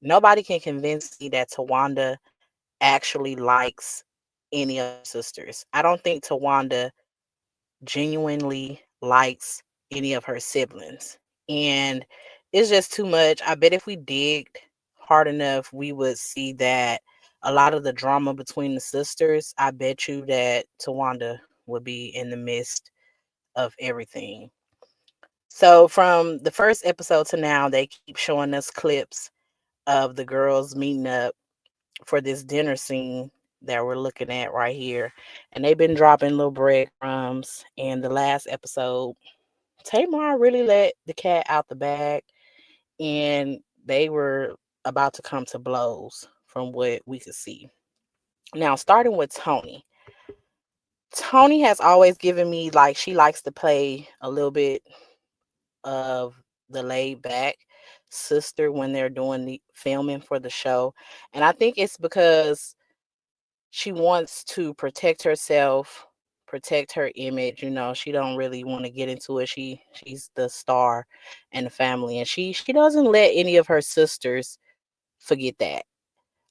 nobody can convince me that Tawanda actually likes any of her sisters. I don't think Tawanda genuinely likes any of her siblings. And it's just too much. I bet if we digged hard enough, we would see that a lot of the drama between the sisters, I bet you that Tawanda would be in the midst of everything. So from the first episode to now, they keep showing us clips of the girls meeting up for this dinner scene that we're looking at right here. And they've been dropping little breadcrumbs. And the last episode, Tamar really let the cat out the bag, and they were about to come to blows from what we could see. Now, starting with Tony. Tony has always given me like she likes to play a little bit of the laid back sister when they're doing the filming for the show. And I think it's because she wants to protect herself, protect her image. She don't really want to get into it. She's the star in the family, and she doesn't let any of her sisters forget that.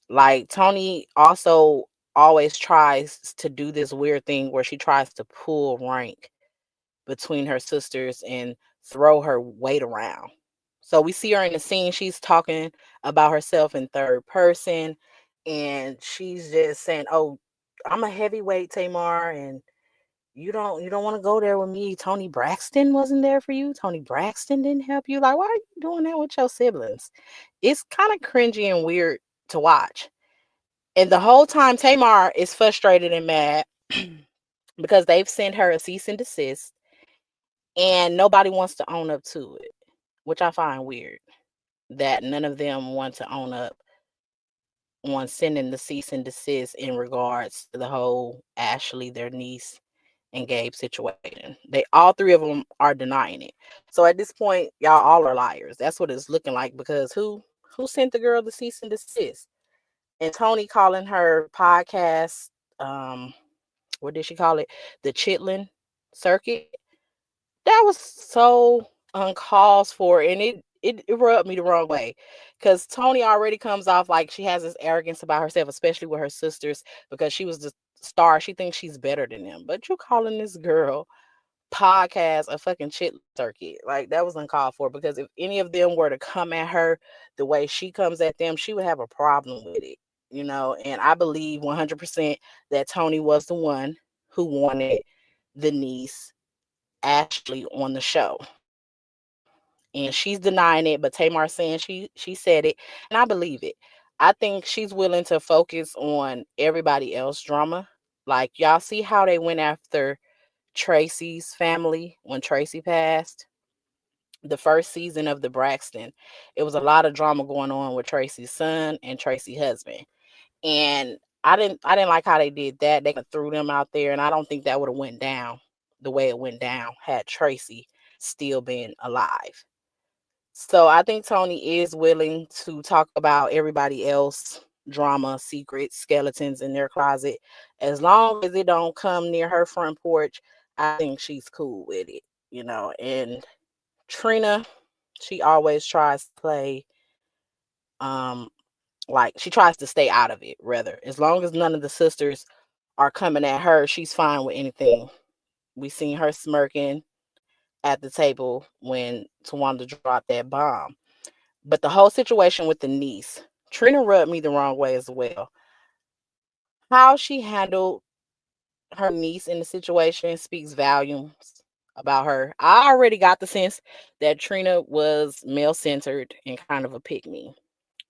Like Tony also always tries to do this weird thing where she tries to pull rank between her sisters and throw her weight around. So we see her in the scene, she's talking about herself in third person, and she's just saying, "Oh, I'm a heavyweight, Tamar, and you don't want to go there with me. Tony Braxton wasn't there for you. Tony Braxton didn't help you. Like, why are you doing that with your siblings?" It's kind of cringy and weird to watch. And the whole time Tamar is frustrated and mad because they've sent her a cease and desist and nobody wants to own up to it, which I find weird that none of them want to own up on sending the cease and desist in regards to the whole Ashley, their niece, and Gabe situation. They all three of them are denying it. So at this point, y'all all are liars. That's what it's looking like because who sent the girl the cease and desist? And Tony calling her podcast, what did she call it? The Chitlin Circuit. That was so uncalled for, and it rubbed me the wrong way because Tony already comes off like she has this arrogance about herself, especially with her sisters, because she was the star. She thinks she's better than them. But you calling this girl podcast a fucking shit circuit. Like that was uncalled for because if any of them were to come at her the way she comes at them, she would have a problem with it. And I believe 100% that Tony was the one who wanted the niece Ashley on the show. And she's denying it, but Tamar saying she said it, and I believe it. I think she's willing to focus on everybody else drama. Like y'all see how they went after Tracy's family when Tracy passed. The first season of the Braxton, it was a lot of drama going on with Tracy's son and Tracy's husband. And I didn't like how they did that. They threw them out there, and I don't think that would have went down the way it went down had Tracy still been alive. So I think Tony is willing to talk about everybody else drama, secrets, skeletons in their closet. As long as it don't come near her front porch, I think she's cool with it. And Trina, she always tries to play um like she tries to stay out of it rather. As long as none of the sisters are coming at her, she's fine with anything. We seen her smirking at the table when Tawanda dropped that bomb. But the whole situation with the niece, Trina rubbed me the wrong way as well. How she handled her niece in the situation speaks volumes about her. I already got the sense that Trina was male centered and kind of a pick me.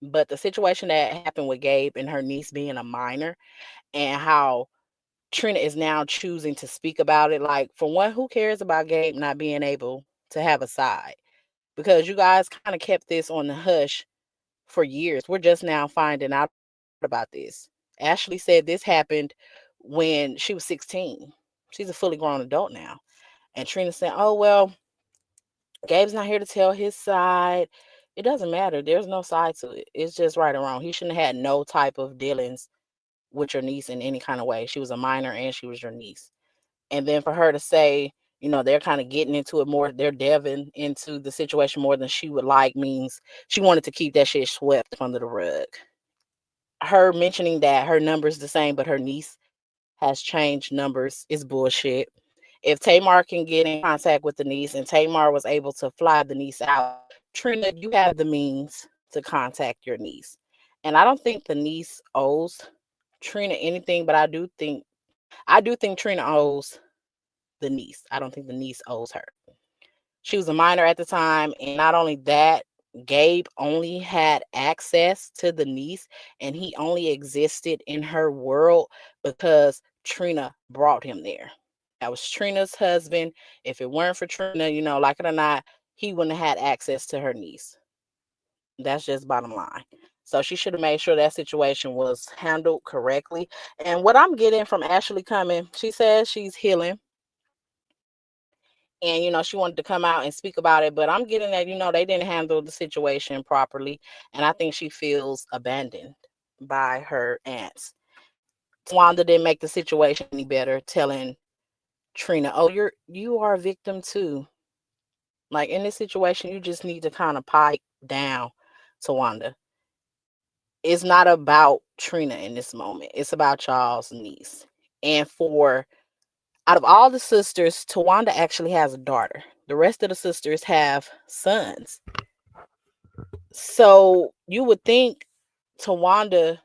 But the situation that happened with Gabe and her niece being a minor, and how Trina is now choosing to speak about it. Like, for one, who cares about Gabe not being able to have a side? Because you guys kind of kept this on the hush for years. We're just now finding out about this. Ashley said this happened when she was 16. She's a fully grown adult now. And Trina said, "Oh, well, Gabe's not here to tell his side." It doesn't matter. There's no side to it. It's just right or wrong. He shouldn't have had no type of dealings with your niece in any kind of way. She was a minor and she was your niece. And then for her to say, They're kind of getting into it more. They're delving into the situation more than she would like, means she wanted to keep that shit swept under the rug. Her mentioning that her number's the same, but her niece has changed numbers is bullshit. If Tamar can get in contact with the niece and Tamar was able to fly the niece out, Trina, you have the means to contact your niece. And I don't think the niece owes Trina anything, but I do think Trina owes the niece. I don't think the niece owes her. She was a minor at the time, and not only that, Gabe only had access to the niece, and he only existed in her world because Trina brought him there. That was Trina's husband. If it weren't for Trina, like it or not, he wouldn't have had access to her niece. That's just bottom line. So she should have made sure that situation was handled correctly. And what I'm getting from Ashley coming, she says she's healing, and she wanted to come out and speak about it, but I'm getting that they didn't handle the situation properly, and I think she feels abandoned by her aunts. Tawanda didn't make the situation any better, telling Trina, "Oh, you are a victim too. Like, in this situation, you just need to kind of pipe down, Tawanda. It's not about Trina in this moment. It's about y'all's niece." And for out of all the sisters, Tawanda actually has a daughter. The rest of the sisters have sons. So you would think Tawanda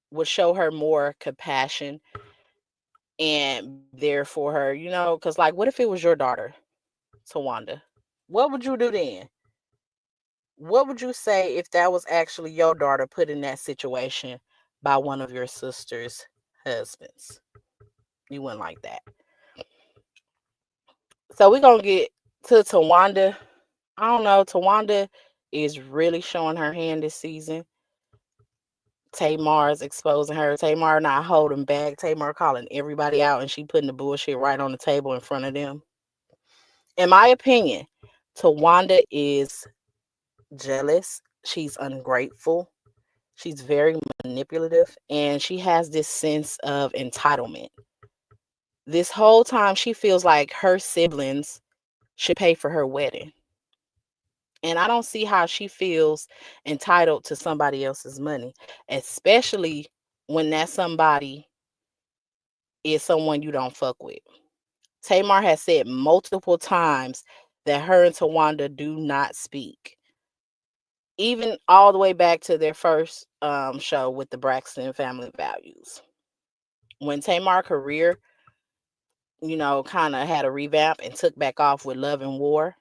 would show her more compassion and be there for her, because, like, what if it was your daughter, Tawanda? What would you do then? What would you say if that was actually your daughter put in that situation by one of your sister's husbands? You wouldn't like that. So we're going to get to Tawanda. I don't know. Tawanda is really showing her hand this season. Tamar's exposing her. Tamar not holding back. Tamar calling everybody out, and she putting the bullshit right on the table in front of them. In my opinion, Tawanda is jealous. She's ungrateful. She's very manipulative, and she has this sense of entitlement. This whole time, she feels like her siblings should pay for her wedding. And I don't see how she feels entitled to somebody else's money, especially when that somebody is someone you don't fuck with. Tamar has said multiple times that her and Tawanda do not speak. Even all the way back to their first show with the Braxton Family Values. When Tamar's career, kind of had a revamp and took back off with Love and War,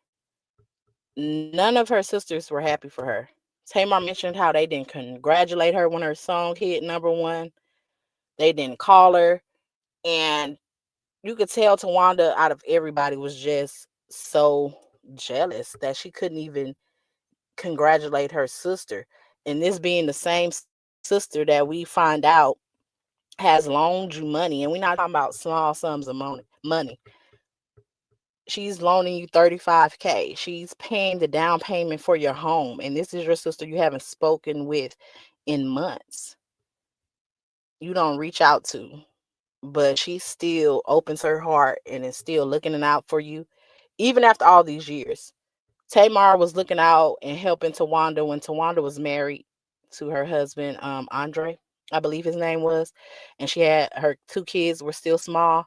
none of her sisters were happy for her. Tamar mentioned how they didn't congratulate her when her song hit number one. They didn't call her. And you could tell Tawanda, out of everybody, was just so jealous that she couldn't even congratulate her sister. And this being the same sister that we find out has loaned you money. And we're not talking about small sums of money. She's loaning you 35K. She's paying the down payment for your home. And this is your sister you haven't spoken with in months. You don't reach out to. But she still opens her heart and is still looking out for you, even after all these years. Tamar was looking out and helping Tawanda when Tawanda was married to her husband, Andre, I believe his name was. And she had her two kids were still small.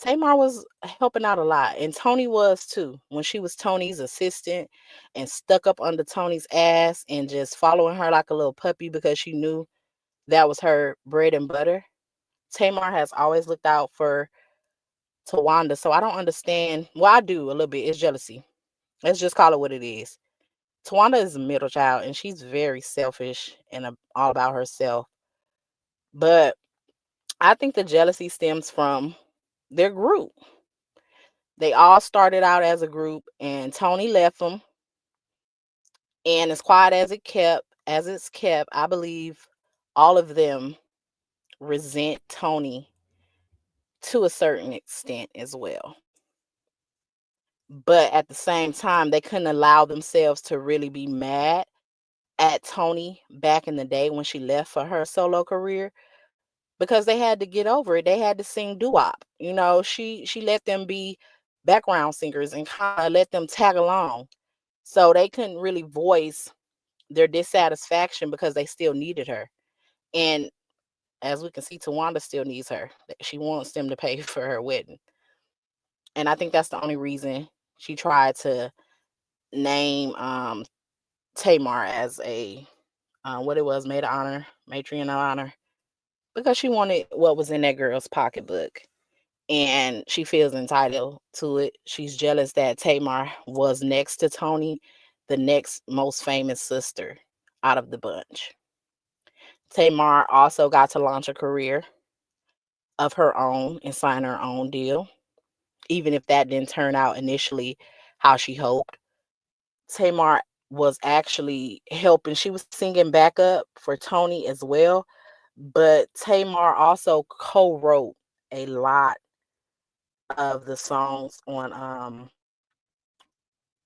Tamar was helping out a lot, and Tony was too. When she was Tony's assistant and stuck up under Tony's ass and just following her like a little puppy because she knew that was her bread and butter. Tamar has always looked out for Tawanda, so I don't understand. Well, I do a little bit. It's jealousy. Let's just call it what it is. Tawanda is a middle child, and she's very selfish and all about herself. But I think the jealousy stems from their group. They all started out as a group, and Tony left them. And as quiet as it's kept, I believe all of them resent Tony to a certain extent as well. But at the same time, they couldn't allow themselves to really be mad at Tony back in the day when she left for her solo career, because they had to get over it. They had to sing doo-wop. She let them be background singers and kind of let them tag along. So they couldn't really voice their dissatisfaction because they still needed her. And as we can see, Tawanda still needs her. She wants them to pay for her wedding. And I think that's the only reason she tried to name Tamar as a what it was, maid of honor, matron of honor, because she wanted what was in that girl's pocketbook. And she feels entitled to it. She's jealous that Tamar was next to Tony, the next most famous sister out of the bunch. Tamar also got to launch a career of her own and sign her own deal, even if that didn't turn out initially how she hoped. Tamar was actually helping. She was singing backup for Tony as well, but Tamar also co-wrote a lot of the songs on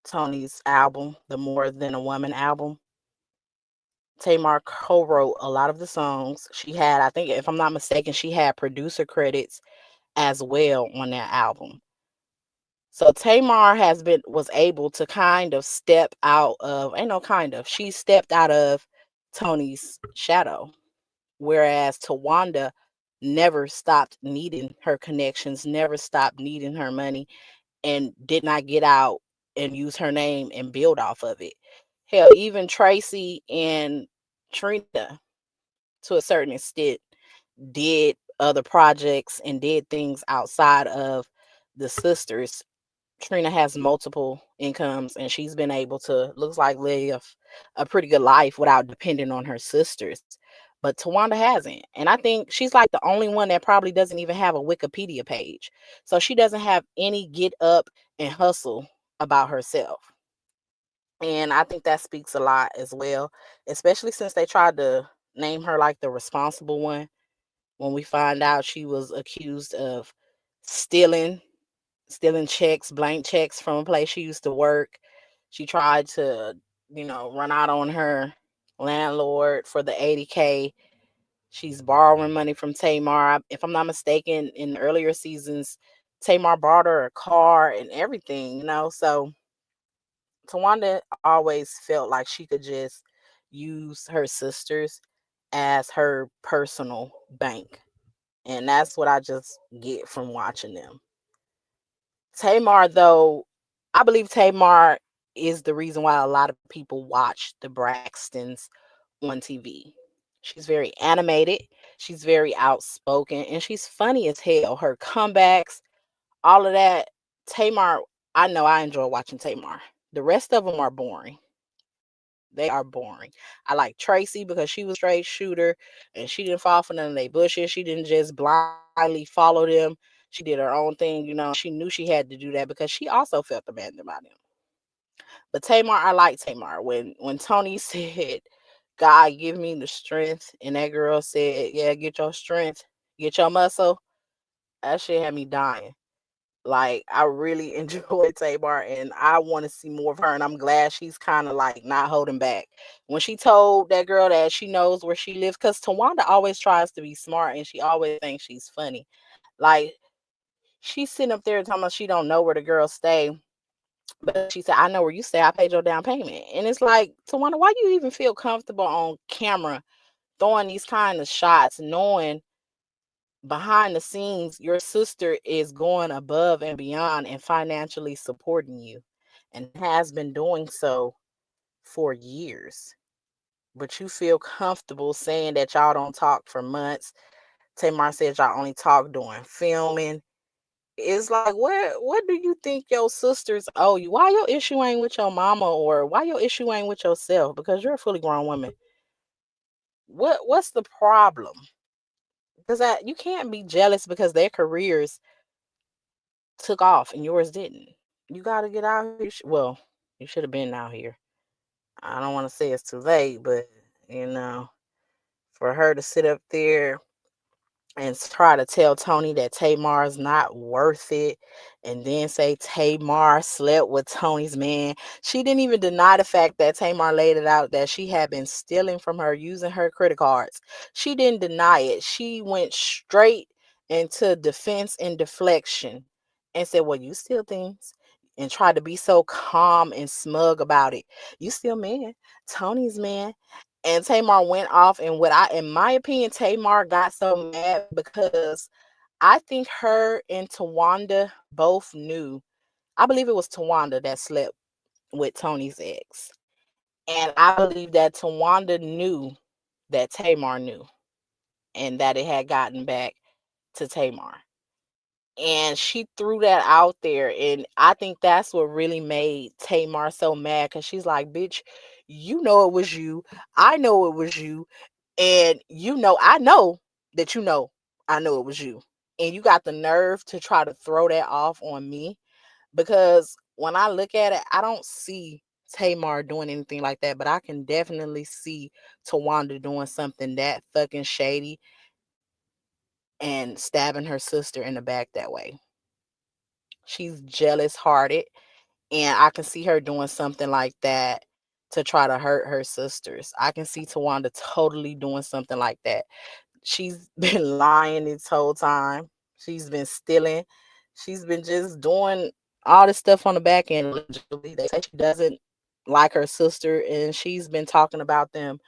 Tony's album, the More Than a Woman album. Tamar co-wrote a lot of the songs. She had, I think, if I'm not mistaken, she had producer credits as well on that album. So Tamar was able to kind of step out of, ain't no kind of, she stepped out of Tony's shadow. Whereas Tawanda never stopped needing her connections, never stopped needing her money, and did not get out and use her name and build off of it. Hell, even Tracy and Trina, to a certain extent, did other projects and did things outside of the sisters. Trina has multiple incomes and she's been able to, looks like, live a pretty good life without depending on her sisters. But Tawanda hasn't. And I think she's like the only one that probably doesn't even have a Wikipedia page. So she doesn't have any get up and hustle about herself. And I think that speaks a lot as well, especially since they tried to name her like the responsible one when we find out she was accused of stealing checks, blank checks from a place she used to work. She tried to, run out on her landlord for the 80K. She's borrowing money from Tamar. If I'm not mistaken, in the earlier seasons, Tamar bought her a car and everything. So Tawanda always felt like she could just use her sisters as her personal bank. And that's what I just get from watching them. Tamar, though, I believe Tamar is the reason why a lot of people watch the Braxtons on TV. She's very animated, she's very outspoken, and she's funny as hell. Her comebacks, all of that. Tamar, I know I enjoy watching Tamar. The rest of them are boring. They are boring. I like Tracy because she was a straight shooter and she didn't fall for none of their bushes. She didn't just blindly follow them. She did her own thing. She knew she had to do that because she also felt abandoned by them. But Tamar, I like Tamar. When Tony said, God give me the strength, and that girl said, yeah, get your strength, get your muscle, that shit had me dying. Like, I really enjoy Tamar and I want to see more of her. And I'm glad she's kind of like not holding back. When she told that girl that she knows where she lives, because Tawanda always tries to be smart and she always thinks she's funny. Like, she's sitting up there talking about she don't know where the girls stay. But she said, I know where you stay. I paid your down payment. And it's like, Tawanda, why you even feel comfortable on camera throwing these kind of shots, knowing behind the scenes, your sister is going above and beyond and financially supporting you and has been doing so for years. But you feel comfortable saying that y'all don't talk for months. Tamar said y'all only talk during filming. It's like, what do you think your sisters owe you? Why your issue ain't with your mama, or why your issue ain't with yourself? Because you're a fully grown woman. What's the problem? Because you can't be jealous because their careers took off and yours didn't. You got to get out here. Well, you should have been out here. I don't want to say it's too late, but you know, for her to sit up there and try to tell Tony that Tamar's not worth it, and then say Tamar slept with Tony's man. She didn't even deny the fact that Tamar laid it out that she had been stealing from her using her credit cards. She didn't deny it. She went straight into defense and deflection and said, "Well, you steal things," and tried to be so calm and smug about it. "You still man. Tony's man." And Tamar went off, and in my opinion, Tamar got so mad because I think her and Tawanda both knew. I believe it was Tawanda that slept with Tony's ex. And I believe that Tawanda knew that Tamar knew and that it had gotten back to Tamar. And she threw that out there. And I think that's what really made Tamar so mad because she's like, "Bitch, you know it was you. I know it was you. And I know that I know it was you. And you got the nerve to try to throw that off on me." Because when I look at it, I don't see Tamar doing anything like that, but I can definitely see Tawanda doing something that fucking shady and stabbing her sister in the back that way. She's jealous hearted, and I can see her doing something like that to try to hurt her sisters. I can see Tawanda totally doing something like that. She's been lying this whole time. She's been stealing. She's been just doing all this stuff on the back end. Allegedly, they say she doesn't like her sister, and she's been talking about them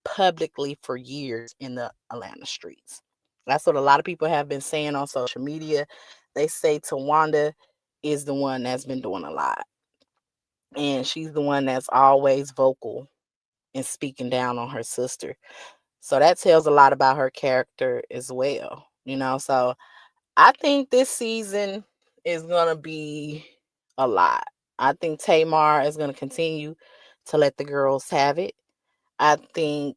publicly for years in the Atlanta streets. That's what a lot of people have been saying on social media. They say Tawanda is the one that's been doing a lot, and she's the one that's always vocal and speaking down on her sister. So that tells a lot about her character as well, So I think this season is gonna be a lot. I think Tamar is gonna continue to let the girls have it. I think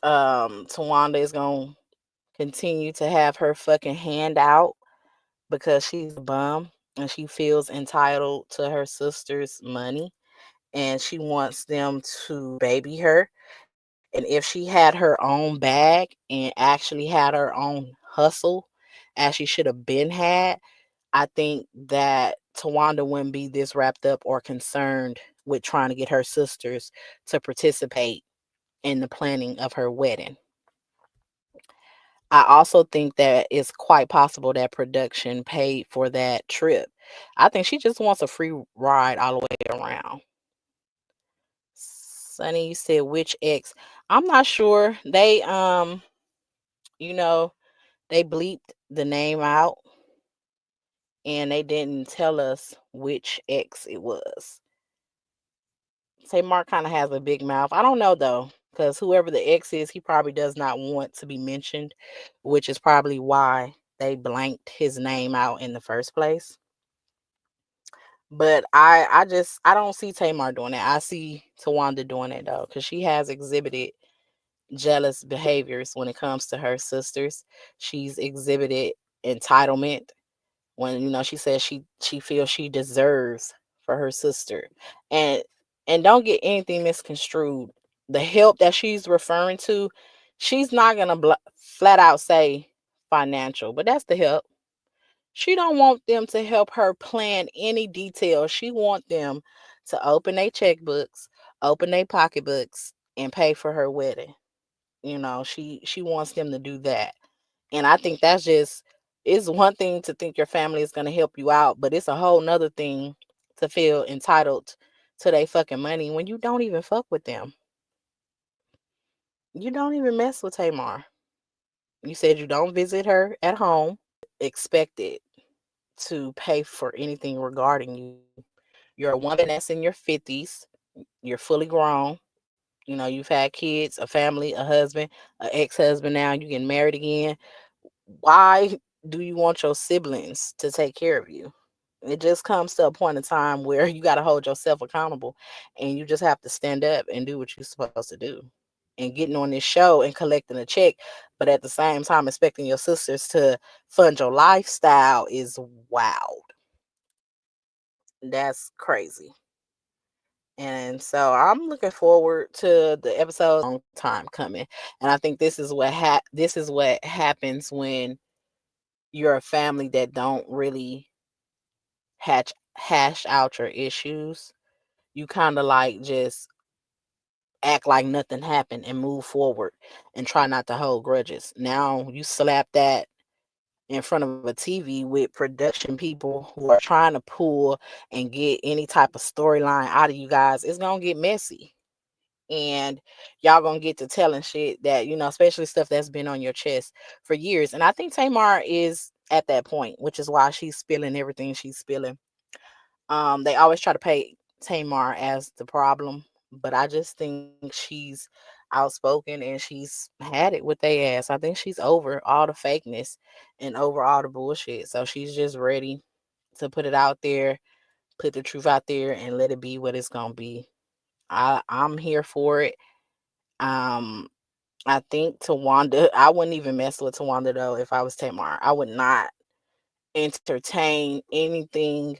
Tawanda is gonna continue to have her fucking hand out because she's a bum and she feels entitled to her sister's money and she wants them to baby her. And if she had her own bag and actually had her own hustle as she should have been had, I think that Tawanda wouldn't be this wrapped up or concerned with trying to get her sisters to participate in the planning of her wedding. I also think that it's quite possible that production paid for that trip. I think she just wants a free ride all the way around. Sonny, you said which ex? I'm not sure. You know, they bleeped the name out and they didn't tell us which ex it was. Say Mark kind of has a big mouth. I don't know though, because whoever the ex is, he probably does not want to be mentioned, which is probably why they blanked his name out in the first place. But I don't see Tamar doing that. I see Tawanda doing it though, because she has exhibited jealous behaviors when it comes to her sisters. She's exhibited entitlement when she says she feels she deserves for her sister. And don't get anything misconstrued. The help that she's referring to, she's not gonna flat out say financial, but that's the help. She don't want them to help her plan any details. She want them to open their checkbooks, open their pocketbooks, and pay for her wedding. She wants them to do that. And I think that's just it's one thing to think your family is gonna help you out, but it's a whole nother thing to feel entitled to their fucking money when you don't even fuck with them. You don't even mess with Tamar. You said you don't visit her at home. Expected to pay for anything regarding you. You're a woman that's in your 50s. You're fully grown. You've had kids, a family, a husband, an ex-husband now, you getting married again. Why do you want your siblings to take care of you? It just comes to a point in time where you got to hold yourself accountable and you just have to stand up and do what you're supposed to do. And getting on this show and collecting a check, but at the same time expecting your sisters to fund your lifestyle is wild. That's crazy. And so I'm looking forward to the episode. Long time coming. And I think this is what happens when you're a family that don't really hash out your issues. You kind of like just act like nothing happened and move forward and try not to hold grudges. Now you slap that in front of a TV with production people who are trying to pull and get any type of storyline out of you guys, it's gonna get messy. And y'all gonna get to telling shit that, especially stuff that's been on your chest for years. And I think Tamar is at that point, which is why she's spilling everything she's spilling. They always try to paint Tamar as the problem, but I just think she's outspoken and she's had it with they ass. I think she's over all the fakeness and over all the bullshit. So she's just ready to put it out there, put the truth out there, and let it be what it's gonna be. I'm here for it. Um, I think Tawanda, I wouldn't even mess with Tawanda though if I was Tamar. I would not entertain anything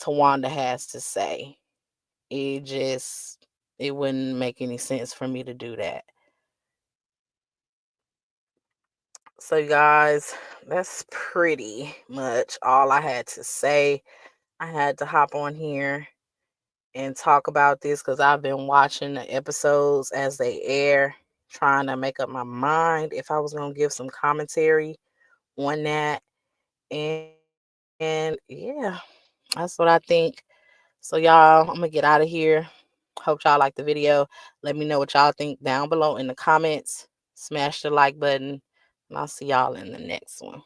Tawanda has to say. It wouldn't make any sense for me to do that. So you guys, that's pretty much all I had to say. I had to hop on here and talk about this because I've been watching the episodes as they air, trying to make up my mind if I was gonna give some commentary on that. And yeah, that's what I think. So y'all, I'm gonna get out of here. Hope y'all like the video. Let me know what y'all think down below in the comments. Smash the like button, and I'll see y'all in the next one.